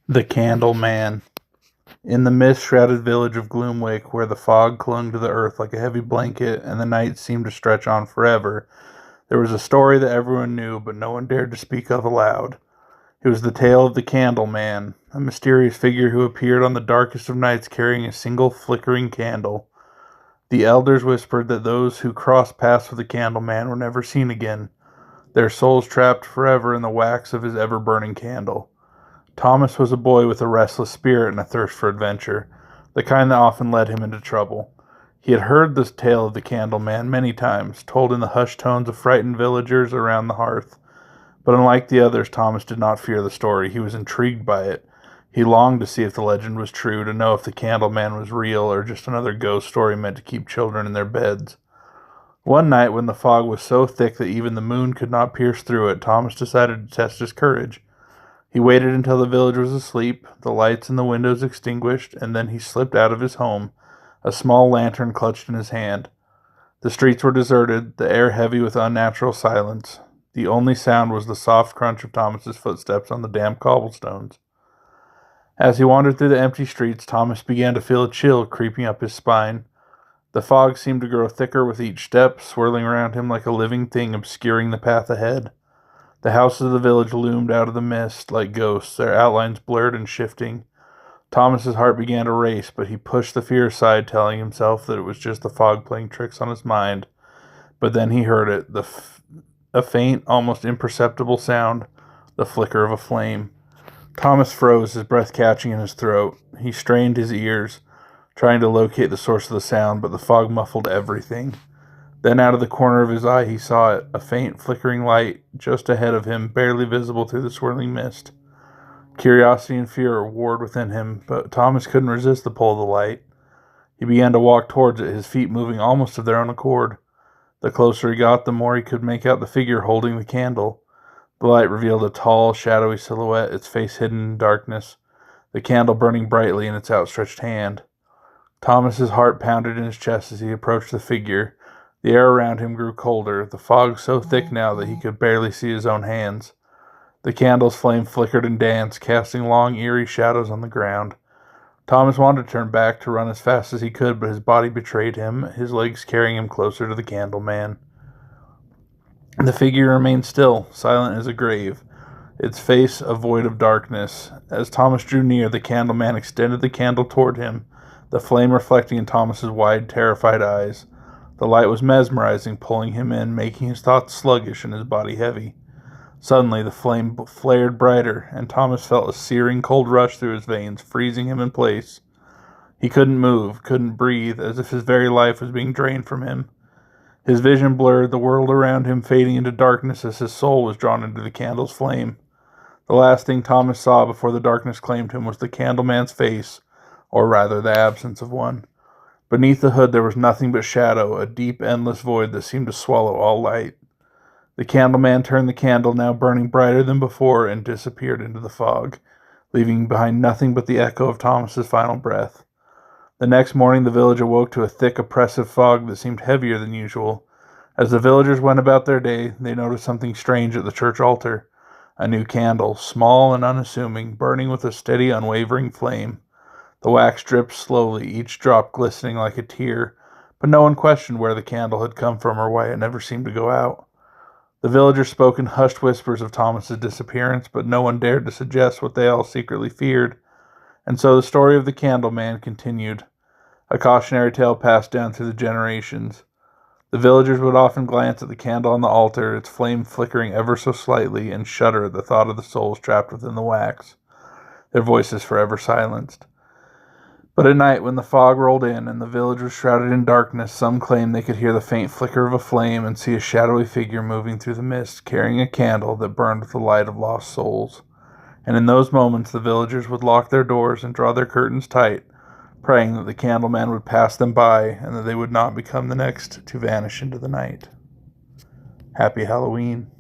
The Candle Man. In the mist-shrouded village of Gloomwick, where the fog clung to the earth like a heavy blanket and the night seemed to stretch on forever, there was a story that everyone knew but no one dared to speak of aloud. It was the tale of the Candle Man, a mysterious figure who appeared on the darkest of nights carrying a single flickering candle. The elders whispered that those who crossed paths with the Candle Man were never seen again, their souls trapped forever in the wax of his ever-burning candle. Thomas was a boy with a restless spirit and a thirst for adventure, the kind that often led him into trouble. He had heard this tale of the Candle Man many times, told in the hushed tones of frightened villagers around the hearth. But unlike the others, Thomas did not fear the story. He was intrigued by it. He longed to see if the legend was true, to know if the Candle Man was real or just another ghost story meant to keep children in their beds. One night, when the fog was so thick that even the moon could not pierce through it, Thomas decided to test his courage. He waited until the village was asleep, the lights in the windows extinguished, and then he slipped out of his home, a small lantern clutched in his hand. The streets were deserted, the air heavy with unnatural silence. The only sound was the soft crunch of Thomas's footsteps on the damp cobblestones. As he wandered through the empty streets, Thomas began to feel a chill creeping up his spine. The fog seemed to grow thicker with each step, swirling around him like a living thing obscuring the path ahead. The houses of the village loomed out of the mist like ghosts, their outlines blurred and shifting. Thomas's heart began to race, but he pushed the fear aside, telling himself that it was just the fog playing tricks on his mind. But then he heard it, a faint, almost imperceptible sound, the flicker of a flame. Thomas froze, his breath catching in his throat. He strained his ears, trying to locate the source of the sound, but the fog muffled everything. Then out of the corner of his eye he saw it, a faint flickering light just ahead of him, barely visible through the swirling mist. Curiosity and fear warred within him, but Thomas couldn't resist the pull of the light. He began to walk towards it, his feet moving almost of their own accord. The closer he got, the more he could make out the figure holding the candle. The light revealed a tall, shadowy silhouette, its face hidden in darkness, the candle burning brightly in its outstretched hand. Thomas's heart pounded in his chest as he approached the figure. The air around him grew colder, the fog so thick now that he could barely see his own hands. The candle's flame flickered and danced, casting long, eerie shadows on the ground. Thomas wanted to turn back, to run as fast as he could, but his body betrayed him, his legs carrying him closer to the Candle Man. The figure remained still, silent as a grave, its face a void of darkness. As Thomas drew near, the Candle Man extended the candle toward him, the flame reflecting in Thomas's wide, terrified eyes. The light was mesmerizing, pulling him in, making his thoughts sluggish and his body heavy. Suddenly, the flame flared brighter, and Thomas felt a searing cold rush through his veins, freezing him in place. He couldn't move, couldn't breathe, as if his very life was being drained from him. His vision blurred, the world around him fading into darkness as his soul was drawn into the candle's flame. The last thing Thomas saw before the darkness claimed him was the Candleman's face, or rather the absence of one. Beneath the hood there was nothing but shadow, a deep, endless void that seemed to swallow all light. The Candleman turned the candle, now burning brighter than before, and disappeared into the fog, leaving behind nothing but the echo of Thomas's final breath. The next morning the village awoke to a thick, oppressive fog that seemed heavier than usual. As the villagers went about their day, they noticed something strange at the church altar. A new candle, small and unassuming, burning with a steady, unwavering flame. The wax dripped slowly, each drop glistening like a tear, but no one questioned where the candle had come from or why it never seemed to go out. The villagers spoke in hushed whispers of Thomas's disappearance, but no one dared to suggest what they all secretly feared. And so the story of the Candle Man continued, a cautionary tale passed down through the generations. The villagers would often glance at the candle on the altar, its flame flickering ever so slightly, and shudder at the thought of the souls trapped within the wax, their voices forever silenced. But at night, when the fog rolled in and the village was shrouded in darkness, some claimed they could hear the faint flicker of a flame and see a shadowy figure moving through the mist, carrying a candle that burned with the light of lost souls. And in those moments, the villagers would lock their doors and draw their curtains tight, praying that the Candleman would pass them by and that they would not become the next to vanish into the night. Happy Halloween.